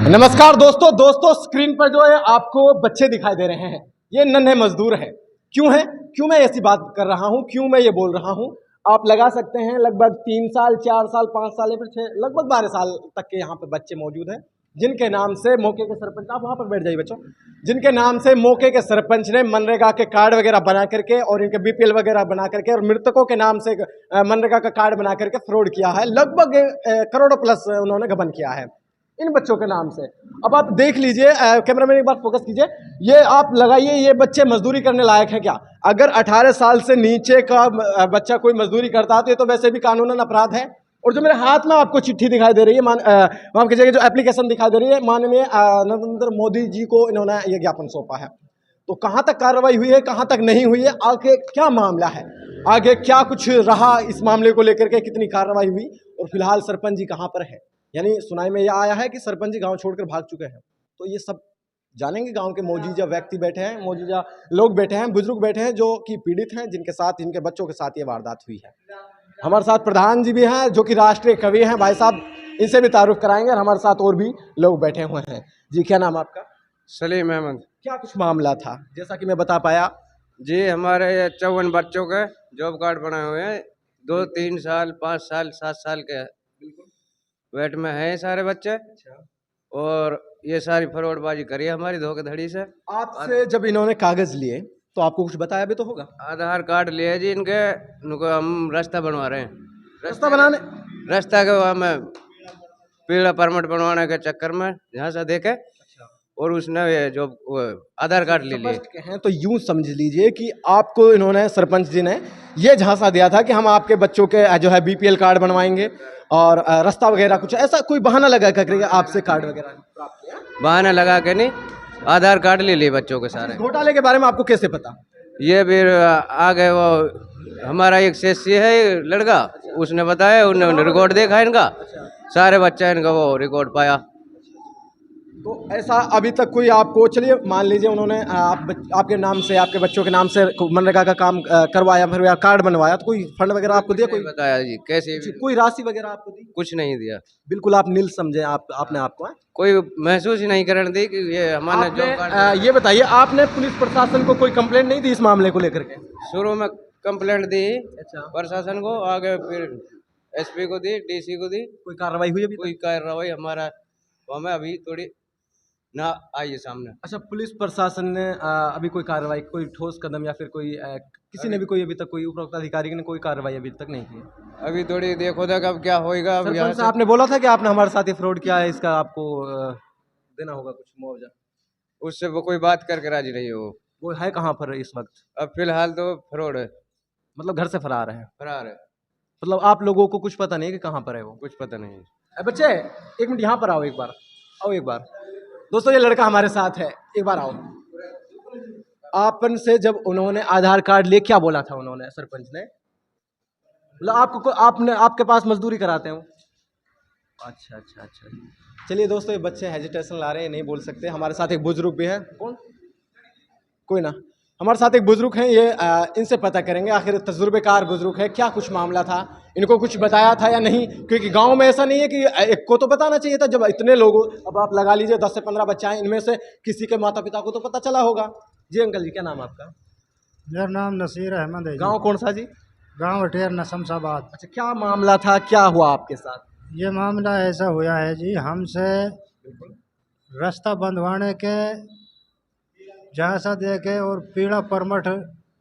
नमस्कार दोस्तों स्क्रीन पर जो है आपको बच्चे दिखाई दे रहे हैं, ये नन्हे मजदूर हैं। क्यों मैं ऐसी बात कर रहा हूं, क्यों मैं ये बोल रहा हूं, आप लगा सकते हैं। लगभग 3 साल 4 साल 5 साल या फिर लगभग 12 साल तक के यहाँ पे बच्चे मौजूद हैं, जिनके नाम से मौके के सरपंच, आप वहाँ पर बैठ जाइए बच्चों, जिनके नाम से मौके के सरपंच ने मनरेगा के कार्ड वगैरह बना करके और इनके बीपीएल वगैरह बना करके और मृतकों के नाम से मनरेगा का कार्ड बना करके फ्रॉड किया है। लगभग करोड़ों प्लस उन्होंने गबन किया है इन बच्चों के नाम से। अब आप देख लीजिए, कैमरामैन एक बार फोकस कीजिए, ये आप लगाइए, ये बच्चे मजदूरी करने लायक हैं क्या? अगर 18 साल से नीचे का बच्चा कोई मजदूरी करता है तो ये तो वैसे भी कानूनन अपराध है। और जो मेरे हाथ में आपको चिट्ठी दिखाई दे रही है, माफ कीजिएगा, जो एप्लीकेशन दिखाई दे रही है, माननीय नरेंद्र मोदी जी को इन्होंने ये ज्ञापन सौंपा है। तो कहाँ तक कार्रवाई हुई है, कहाँ तक नहीं हुई है, आगे क्या मामला है, आगे क्या कुछ रहा इस मामले को लेकर के, कितनी कार्रवाई हुई और फिलहाल सरपंच जी कहाँ पर है? यानी सुनाई में यह आया है कि सरपंच जी गांव छोड़कर भाग चुके हैं। तो ये सब जानेंगे, गांव के मौजूदा व्यक्ति बैठे हैं, मौजूदा लोग बैठे हैं, बुजुर्ग बैठे हैं जो कि पीड़ित हैं, जिनके साथ, इनके बच्चों के साथ ये वारदात हुई है। हमारे साथ प्रधान जी भी हैं जो कि राष्ट्रीय कवि हैं, भाई साहब, इनसे भी तारुफ कराएंगे। और हमारे साथ और भी लोग बैठे हुए हैं। जी, क्या नाम आपका? सलीम अहमद। क्या कुछ मामला था, जैसा कि मैं बता पाया? जी, हमारे 54 बच्चों के जॉब कार्ड बनाए हुए हैं, 2 3 साल 5 साल 7 साल के वेट में हैं सारे बच्चे। और ये सारी फरौडबाजी करी है हमारी धोखाधड़ी से। आपसे जब इन्होंने कागज लिए तो आपको कुछ बताया भी तो होगा? आधार कार्ड लिए जी इनको हम रास्ता बनवा रहे हैं। रास्ता बनाने, रास्ता के हमें पीला परमिट बनवाने के चक्कर में यहाँ से देखे और उसने ये जो आधार कार्ड ले लिए हैं। तो यूं समझ लीजिए कि आपको इन्होंने, सरपंच जी ने ये झांसा दिया था कि हम आपके बच्चों के जो है बीपीएल कार्ड बनवाएंगे और रास्ता वगैरह, कुछ ऐसा कोई बहाना लगा करके आपसे कार्ड वगैरह प्राप्त किया? बहाना लगा के नहीं, आधार कार्ड ले लिए बच्चों के सारे। घोटाले के बारे में आपको कैसे पता? ये फिर आ गए, वो हमारा एक सेसी है लड़का, उसने बताया, उन्होंने रिकॉर्ड देखा इनका, सारे बच्चा इनका वो रिकॉर्ड पाया। तो ऐसा अभी तक कोई आपको, चलिए मान लीजिए उन्होंने आपके नाम से, आपके बच्चों के नाम से मनरेगा का काम करवाया, फिर कार्ड बनवाया, तो कोई फंड वगैरह आपको दिया? कोई बताया जी, कैसे कोई राशि वगैरह आपको दी? कुछ नहीं दिया। बिल्कुल आप नील समझे आपने आपको कोई महसूस ही नहीं करने दी कि ये हमारे। ये बताइए, आपने पुलिस प्रशासन को कोई कंप्लेंट नहीं दी इस मामले को लेकर के? शुरू में कंप्लेंट दी प्रशासन को, आगे फिर एसपी को दी, डीसी को दी। कोई कार्रवाई हुई? अभी कोई कार्रवाई हमारा हमें अभी थोड़ी ना आई है सामने। अच्छा, पुलिस प्रशासन ने अभी कोई कार्रवाई, कोई ठोस कदम या फिर कोई किसी ने भी कोई अभी तक, कोई उपरोक्त अधिकारी ने कोई कार्रवाई अभी तक नहीं की? अभी थोड़ी देखो तक अब क्या होएगा। सरपंच आपने बोला था कि आपने हमारे साथ ये फ्रॉड किया है, इसका आपको देना होगा कुछ मुआवजा। उससे वो कोई बात करके राजी नहीं हो। वो है कहाँ पर इस वक्त? अब फिलहाल तो फ्रॉड है, मतलब घर से फरार है? फरार है। मतलब आप लोगों को कुछ पता नहीं कि कहाँ पर है वो? कुछ पता नहीं। बच्चे एक मिनट यहाँ पर आओ, एक बार आओ, एक बार। दोस्तों ये लड़का हमारे साथ है, एक बार आओ। आपन से जब उन्होंने आधार कार्ड ले, क्या बोला था उन्होंने, सरपंच ने? मतलब आपको, आपने, आपके पास मजदूरी कराते हो? अच्छा। चलिए दोस्तों, ये बच्चे हेजिटेशन ला रहे हैं, नहीं बोल सकते। हमारे साथ एक बुजुर्ग भी है, कौन, कोई ना, हमारे साथ एक बुजुर्ग हैं, ये इनसे पता करेंगे आखिर तजुर्बेकार बुजुर्ग है, क्या कुछ मामला था, इनको कुछ बताया था या नहीं। क्योंकि गांव में ऐसा नहीं है कि एक को तो बताना चाहिए था, जब इतने लोगों, अब आप लगा लीजिए 10 से 15 बच्चे हैं, इनमें से किसी के माता पिता को तो पता चला होगा। जी अंकल जी, क्या नाम आपका? मेरा नाम नसीर अहमद है। गाँव कौन सा जी? गाँव अटेर नसमसाबाद। अच्छा, क्या मामला था, क्या हुआ आपके साथ? ये मामला ऐसा हुआ है जी, हमसे रास्ता बंधवाने के झांसा दे के और पीला परमिट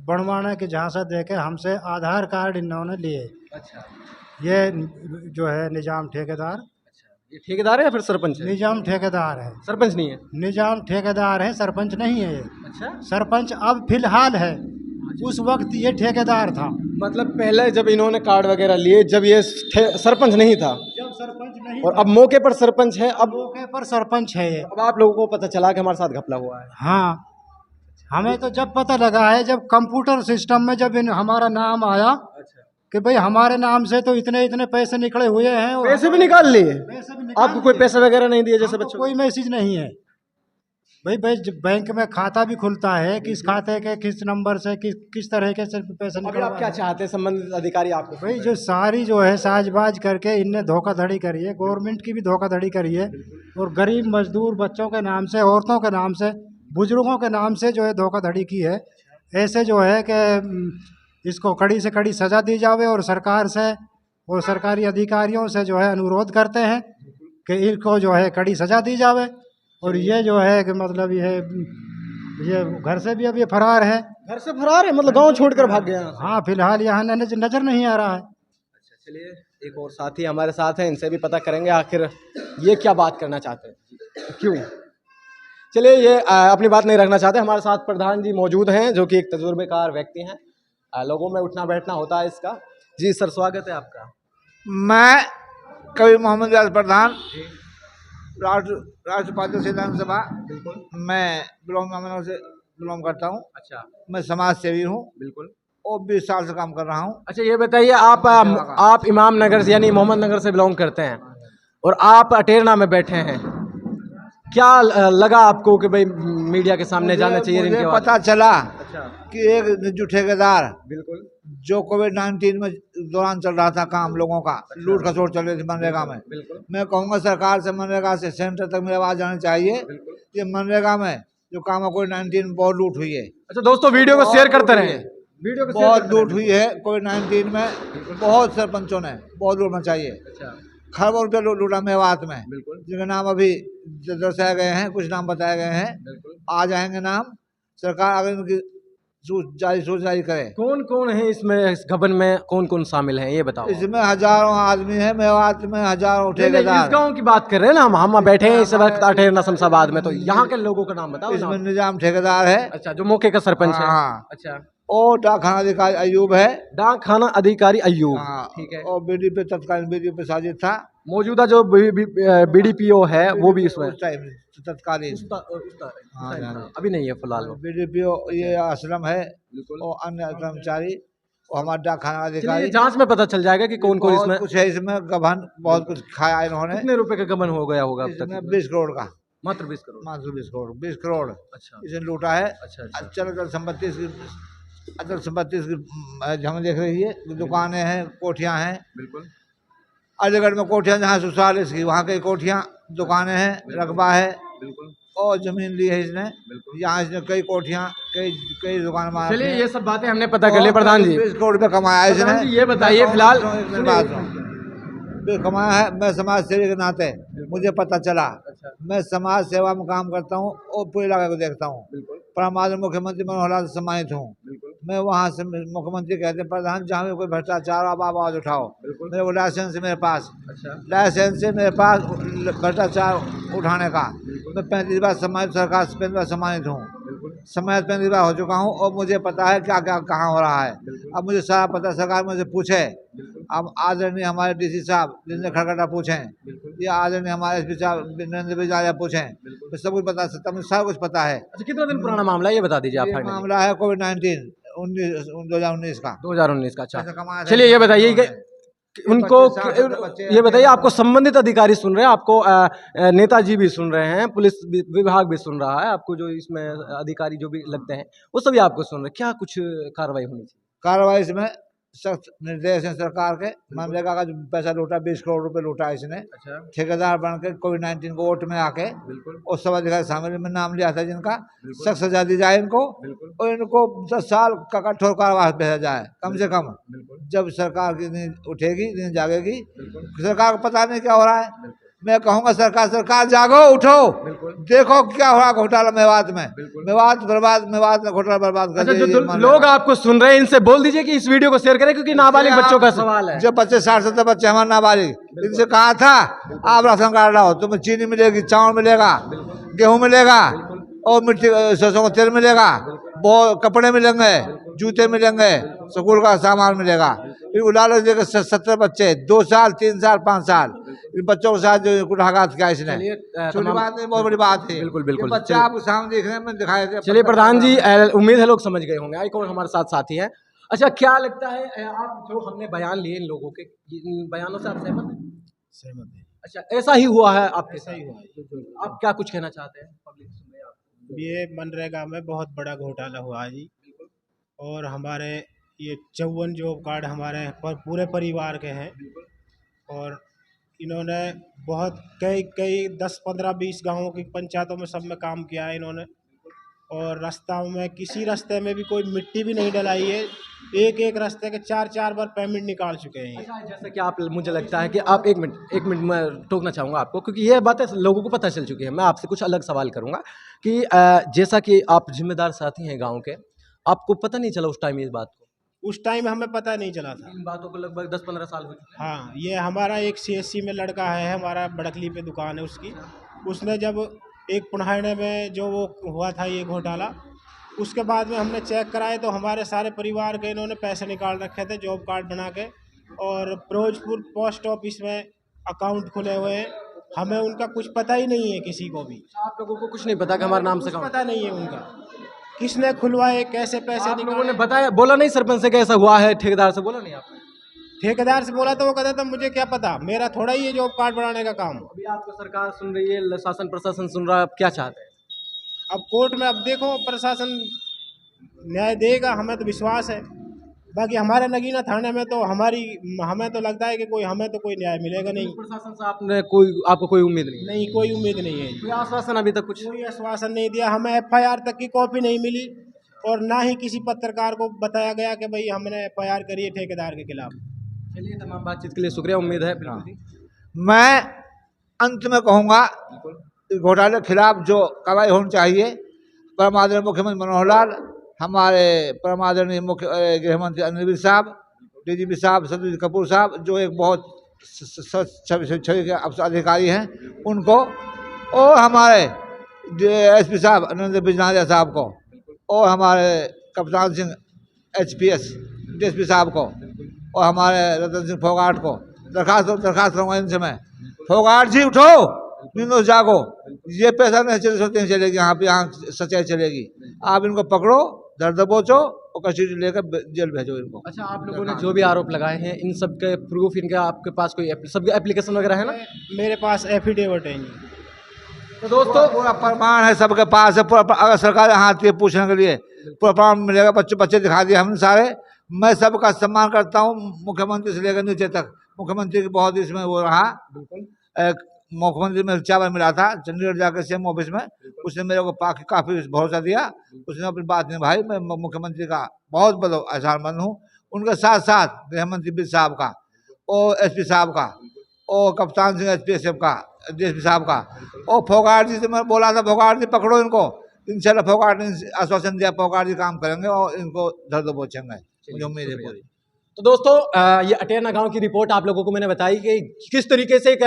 बनवाने के झांसा दे के हमसे आधार कार्ड इन्होंने लिए। अच्छा, ये जो है निजाम ठेकेदार। ये ठेकेदार है या फिर सरपंच है? निजाम ठेकेदार है, सरपंच नहीं है? निजाम ठेकेदार है, सरपंच नहीं है ये। अच्छा, सरपंच सरपंच अब फिलहाल है, उस वक्त ये ठेकेदार था। मतलब पहले जब इन्होंने कार्ड वगैरह लिए, जब ये सरपंच नहीं था, जब सरपंच नहीं और अब मौके पर सरपंच है, अब मौके पर सरपंच है ये। अब आप लोगों को पता चला कि हमारे साथ घपला हुआ है? हाँ, हमें तो जब पता लगा है, जब कंप्यूटर सिस्टम में जब हमारा नाम आया कि भाई हमारे नाम से तो इतने इतने पैसे निकले हुए हैं, और पैसे भी निकाल लिए? पैसे भी निकाल आपको कोई पैसा वगैरह नहीं दिया जैसे हमको बच्चों? कोई मैसेज नहीं है। भाई भाई जब बैंक में खाता भी खुलता है, किस खाते के किस नंबर से किस तरह के से पैसे अभी निकलवा आप क्या चाहते हैं संबंधित अधिकारी आपको? भाई जो सारी जो है साजबाज करके इनने धोखाधड़ी करी है, गवर्नमेंट की भी धोखाधड़ी करी है, और गरीब मजदूर बच्चों के नाम से, औरतों के नाम से, बुजुर्गों के नाम से जो है धोखाधड़ी की है। ऐसे जो है कि इसको कड़ी से कड़ी सज़ा दी जावे, और सरकार से और सरकारी अधिकारियों से जो है अनुरोध करते हैं कि इनको जो है कड़ी सज़ा दी जावे। और ये जो है कि मतलब ये घर से भी अब ये फरार है। घर से फरार है मतलब गांव छोड़कर भाग गया? हाँ, फिलहाल यहाँ नजर नहीं आ रहा है। अच्छा, चलिए एक और साथी हमारे साथ हैं, इनसे भी पता करेंगे आखिर ये क्या बात करना चाहते हैं, क्यों। चलिए ये अपनी बात नहीं रखना चाहते। हमारे साथ प्रधान जी मौजूद हैं जो कि एक तजुर्बेकार व्यक्ति हैं, लोगों में उठना बैठना होता है इसका। जी सर, स्वागत है आपका। मैं कवि मोहम्मद रियाज प्रधान, राष्ट्र उपाध्यक्ष विधानसभा, मैं बिलोंग से बिलोंग करता हूँ। अच्छा, मैं समाज सेवी हूँ बिल्कुल। और 20 साल से काम कर रहा हूँ। अच्छा, ये बताइए आप इमाम नगर से यानी मोहम्मद नगर से बिलोंग करते हैं और आप अटेरना में बैठे हैं, क्या लगा आपको कि भाई मीडिया के सामने जाना चाहिए? मुझे इनके पता चला अच्छा, कि एक निजी ठेकेदार बिल्कुल, जो कोविड-19 में दौरान चल रहा था काम, लोगों का लूट खसोट चल रही थी मनरेगा में। बिल्कुल, मैं कहूँगा सरकार से मनरेगा से सेंटर तक मेरी आवाज़ जानी चाहिए बिल्कुल। कि मनरेगा में जो काम है कोविड-19 में बहुत लूट हुई है। अच्छा दोस्तों, वीडियो को शेयर करते रहें, वीडियो को बहुत लूट हुई है कोविड-19 में, बहुत सरपंचों ने बहुत लूट मचाई है। अच्छा, खरबों रुपये लूटा मेवात में, बिल्कुल, जिनके नाम अभी दर्शाए गए हैं, कुछ नाम बताए गए हैं, बिल्कुल। आ जाएंगे नाम। सरकार अगर इनकी सूच जारी करे। कौन कौन है इसमें, इस गबन में कौन कौन शामिल हैं ये बताओ। इसमें हजारों आदमी है, मेवात में हजारों नहीं, इस ठेकेदार। गांव की बात कर रहे हैं ना हम बैठे हैं इस वक्त अटेरना शमशाबाद में, तो यहाँ के लोगों का नाम बताओ इसमें ना। निजाम ठेकेदार है। अच्छा, जो मौके का सरपंच है। हाँ। अच्छा, और डाकखाना अधिकारी अयूब है। डाक खाना अधिकारी अयूब, हाँ, ठीक है। और बीडीपी तत्कालीन बीडीपी साजिद था। मौजूदा जो बीडीपीओ है वो भी इसमें उस टाइम तत्कालीन हाँ, अभी नहीं है फिलहाल वो। बीडीपीओ ये असलम है बिल्कुल। और अन्य कर्मचारी और हमारा डाकखाना चलिए, अधिकारी। जांच में पता चल जाएगा कि कौन कौन बहुत इसमें कुछ है, इसमें गबन बहुत कुछ खाया इन्होंने। कितने रुपए का गबन हो गया होगा अब इसमें तक? 20 करोड़ का, मात्र 20 करोड़। मात्र 20 करोड़, 20 करोड़ अच्छा, इसने लूटा है। अच्छा, अच्छा। अचल संपत्ति इसकी हम देख रही है, दुकानें हैं, कोठियां हैं। बिल्कुल, अलीगढ़ में कोठियां जहाँ ससुराल इसकी, वहाँ कई कोठियां, दुकानें हैं, रकबा है बिल्कुल, और जमीन ली है इसने। बिल्कुल। यहाँ इसने कई कोठियां, कई दुकान मार चलिए, ये सब बातें हमने पता कर ली प्रधान जी। 20 करोड़ रुपये कमाया है प्रधान इसने। जी, ये बताइए फिलहाल कमाया है। मैं समाज सेवी के नाते मुझे पता चला। अच्छा, मैं समाज सेवा में काम करता हूँ और पूरे इलाके को देखता हूँ। बिल्कुल, परमात्मा मुख्यमंत्री मनोहर लाल से सम्मानित हूँ। बिल्कुल, मैं वहाँ से मुख्यमंत्री कहते हैं प्रधान जहाँ भी कोई भ्रष्टाचार आप आवाज़ उठाओ। बिल्कुल। मेरे को लाइसेंस है मेरे पास, अच्छा, लाइसेंस है मेरे पास भ्रष्टाचार उठाने का। मैं 35 बार सम्मानित, सरकार से 35 बार सम्मानित हूँ, बिल्कुल, सम्मानित 35 बार हो चुका हूँ और मुझे पता है क्या क्या कहाँ हो रहा है। अब मुझे सारा पता, सरकार मुझे पूछे। अब आदरणीय हमारे डीसी साहब जिनसे खड़गटा पूछें, या आदरणीय हमारे एसपी साहब नरेंद्र बिजारिया पूछें, तो सब कुछ बता सकता, मुझे सब कुछ पता है। अच्छा, कितना दिन पुराना मामला है ये बता दीजिए आप। ये फाइनली मामला है कोविड-19 2019 का। 2019 का। अच्छा, पैसा कमाया था चलिए ये बताइए कि उनको, 60 बच्चे ये बताइए आपको संबंधित अधिकारी सुन रहे हैं, आपको नेताजी भी सुन रहे हैं, पुलिस विभाग भी सुन रहा है, आपको जो इसमें अधिकारी जो भी लगते हैं वो सभी आपको सुन रहे हैं, क्या कुछ कार्रवाई होनी चाहिए? कार्रवाई इसमें सख्त निर्देश है सरकार के। मनरेगा का जो पैसा लूटा, 20 करोड़ रुपए लूटा इसने। अच्छा, ठेकेदार बन के कोविड-19 को वोट में आके बिल्कुल, और सब अधिकारी शामिल में नाम लिया था जिनका, सख्त सजा दी जाए इनको बिल्कुल, और इनको 10 साल का कठोर कारावास भेजा जाए कम से कम। बिल्कुल, जब सरकार की नींद उठेगी, नींद जागेगी, बिल्कुल, सरकार को पता नहीं क्या हो रहा है। मैं कहूँगा सरकार जागो, उठो, बिल्कुल। देखो क्या हो रहा घोटाला मेवात में। बिल्कुल। मेवात बर्बाद, मेवात में घोटाला बर्बाद कर अच्छा, दिया जो ये मान लोग लिया। आपको सुन रहे हैं इनसे बोल दीजिए कि इस वीडियो को शेयर करें, क्योंकि नाबालिग बच्चों का सवाल है। जो बच्चे 60-70 बच्चे हमारे नाबालिग, इनसे कहा था आप राशन कार्ड लाओ, तुम्हें चीनी मिलेगी, चावल मिलेगा, गेहूं मिलेगा और मिट्टी सरसों का तेल मिलेगा, बहुत कपड़े मिलेंगे, जूते मिलेंगे, स्कूल का सामान मिलेगा। फिर लालच देकर 70 बच्चे 2 साल 3 साल 5 साल इन बच्चों के साथ जो कुठाघात किया इसने। छोटी बात नहीं, बहुत बड़ी बात है। बिल्कुल, बिल्कुल। ये बच्चे आपके सामने देख रहे हैं, मैं दिखाई दे। चलिए प्रधान जी, उम्मीद है लोग समझ गए होंगे। एक और हमारे साथ साथी हैं। अच्छा, क्या लगता है आप जो हमने बयान लिए इन लोगों के, इन बयानों से आप सहमत हैं? सहमत है। अच्छा, ऐसा ही हुआ है आपके साथ? आप क्या कुछ कहना चाहते हैं? पब्लिक सुन रही है आपको। ये मनरेगा में बहुत बड़ा घोटाला हुआ है जी। और हमारे ये 54 जॉब कार्ड हमारे पूरे परिवार के हैं। और इन्होंने बहुत कई कई 10-15-20 गांवों की पंचायतों में सब में काम किया है इन्होंने। और रास्ता में किसी रास्ते में भी कोई मिट्टी भी नहीं डलाई है। एक एक रास्ते के 4-4 बार पेमेंट निकाल चुके हैं ये। अच्छा, जैसे कि आप, मुझे लगता है कि आप एक मिनट मैं टोकना चाहूँगा आपको, क्योंकि ये बातें लोगों को पता चल चुकी है। मैं आपसे कुछ अलग सवाल करूँगा कि जैसा कि आप जिम्मेदार साथी हैं गांव के, आपको पता नहीं चला उस टाइम इस बात को? उस टाइम हमें पता नहीं चला था। इन बातों को लगभग 10-15 साल हो चुके हैं। हाँ, ये हमारा एक CSC में लड़का है, हमारा बड़कली पे दुकान है उसकी। उसने जब एक पुनहाने में जो वो हुआ था ये घोटाला, उसके बाद में हमने चेक कराए तो हमारे सारे परिवार के इन्होंने पैसे निकाल रखे थे जॉब कार्ड बना के। और फिरोजपुर पोस्ट ऑफिस में अकाउंट खुले हुए हैं। हमें उनका कुछ पता ही नहीं है किसी को भी। आप लोगों को कुछ नहीं पता कि हमारे नाम से कुछ काम? पता नहीं है उनका, किसने खुलवाए, कैसे पैसे आप लोगों निकाले। ने बताया, बोला नहीं सरपंच से कि ऐसा हुआ है? ठेकेदार से बोला नहीं आपने? ठेकेदार से बोला तो वो कहता था मुझे क्या पता, मेरा थोड़ा ही है जॉब कार्ड बनाने का काम। अभी आपको सरकार सुन रही है, शासन प्रशासन सुन रहा है, आप क्या चाहते हैं? अब कोर्ट में, अब देखो प्रशासन न्याय देगा, हमें तो विश्वास है। बाकी हमारे नगीना थाने में तो हमें तो लगता है कि हमें तो कोई न्याय मिलेगा नहीं। प्रशासन से आपको कोई उम्मीद नहीं है? नहीं, कोई उम्मीद नहीं है। कोई आश्वासन अभी तक कुछ? कोई आश्वासन नहीं दिया। हमें FIR तक की कॉपी नहीं मिली। और ना ही किसी पत्रकार को बताया गया कि भाई हमने FIR करी है ठेकेदार के खिलाफ। चलिए, तमाम बातचीत के लिए शुक्रिया, उम्मीद है। मैं अंत में कहूँगा, इस घोटाले के खिलाफ जो कार्रवाई होनी चाहिए, परम आदरणीय मुख्यमंत्री मनोहर लाल, हमारे परम आदरणीय मुख्य गृहमंत्री अनिल साहब, DGP साहब सत्यजीत कपूर साहब, जो एक बहुत छवि के अधिकारी हैं, उनको, और हमारे SP साहब नरेंद्र बिजनारिया साहब को, और हमारे कप्तान सिंह HPS DSP साहब को, और हमारे रतन सिंह फोगाट को दरखास्त करूँगा इनसे मैं। फोगाट जी उठो, नींदों जागो, ये पैसा नहीं चलेगी यहाँ पे, यहाँ सच्चाई चलेगी। आप इनको पकड़ो, दर्द दबोचो और कचहरी लेकर जेल भेजो इनको। अच्छा, आप लोगों ने जो भी आरोप लगाए हैं, इन सब के प्रूफ, इनके आपके पास कोई सबके एप्लीकेशन वगैरह है ना? मेरे पास एफिडेविट है। तो दोस्तों, पूरा प्रमाण है, सबके पास है पूरा। अगर सरकार यहाँ आती है पूछने के लिए, पूरा प्रमाण मिलेगा। बच्चे दिखा दिए हमने सारे। मैं सबका सम्मान करता हूँ, मुख्यमंत्री से लेकर नीचे तक। मुख्यमंत्री की बहुत इसमें वो रहा। मुख्यमंत्री में 4 बार मिला था चंडीगढ़ जाकर CM ऑफिस में। उसने मेरे को काफ़ी भरोसा दिया, उसने अपनी बात निभाई। मैं मुख्यमंत्री का बहुत बड़ा आभारमंद हूँ। उनके साथ साथ गृहमंत्री बिज साहब का, और SP साहब का, और कप्तान सिंह HPS का, DSP साहब का, और फोगाट जी से मैं बोला था, फोगाट जी पकड़ो इनको। इंशाल्लाह फोगाट ने आश्वासन दिया, फोगाट जी काम करेंगे और इनको धर दो पहुँचेंगे, मुझे उम्मीद है पूरी। तो दोस्तों, ये अटेरना गांव की रिपोर्ट आप लोगों को मैंने बताई कि किस तरीके से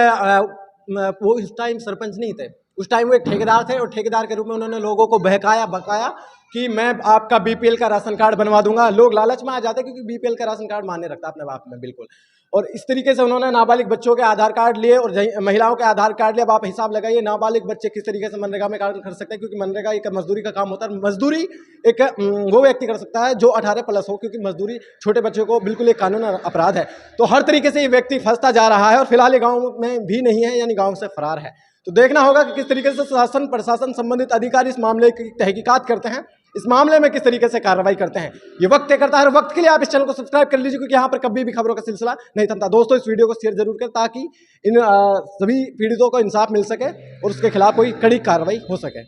वो इस टाइम सरपंच नहीं थे, उस टाइम वो एक ठेकेदार थे, और ठेकेदार के रूप में उन्होंने लोगों को बहकाया कि मैं आपका BPL का राशन कार्ड बनवा दूंगा। लोग लालच में आ जाते, क्योंकि BPL का राशन कार्ड मान्य रखता अपने बाप में, बिल्कुल। और इस तरीके से उन्होंने नाबालिग बच्चों के आधार कार्ड लिए और महिलाओं के आधार कार्ड लिए। अब आप हिसाब लगाइए, नाबालिग बच्चे किस तरीके से मनरेगा में कार्य कर सकते हैं, क्योंकि मनरेगा एक मजदूरी का काम होता है। मजदूरी एक वो व्यक्ति कर सकता है जो 18+ हो, क्योंकि मजदूरी छोटे बच्चों को बिल्कुल एक कानून अपराध है। तो हर तरीके से ये व्यक्ति फंसता जा रहा है, और फिलहाल ये गाँव में भी नहीं है, यानी गाँव से फरार है। तो देखना होगा कि किस तरीके से शासन प्रशासन संबंधित अधिकारी इस मामले की तहकीकात करते हैं, इस मामले में किस तरीके से कार्रवाई करते हैं, ये वक्त तय करता है। और वक्त के लिए आप इस चैनल को सब्सक्राइब कर लीजिए, क्योंकि यहाँ पर कभी भी खबरों का सिलसिला नहीं थमता। दोस्तों, इस वीडियो को शेयर जरूर करें, ताकि इन सभी पीड़ितों को इंसाफ मिल सके और उसके खिलाफ कोई कड़ी कार्रवाई हो सके।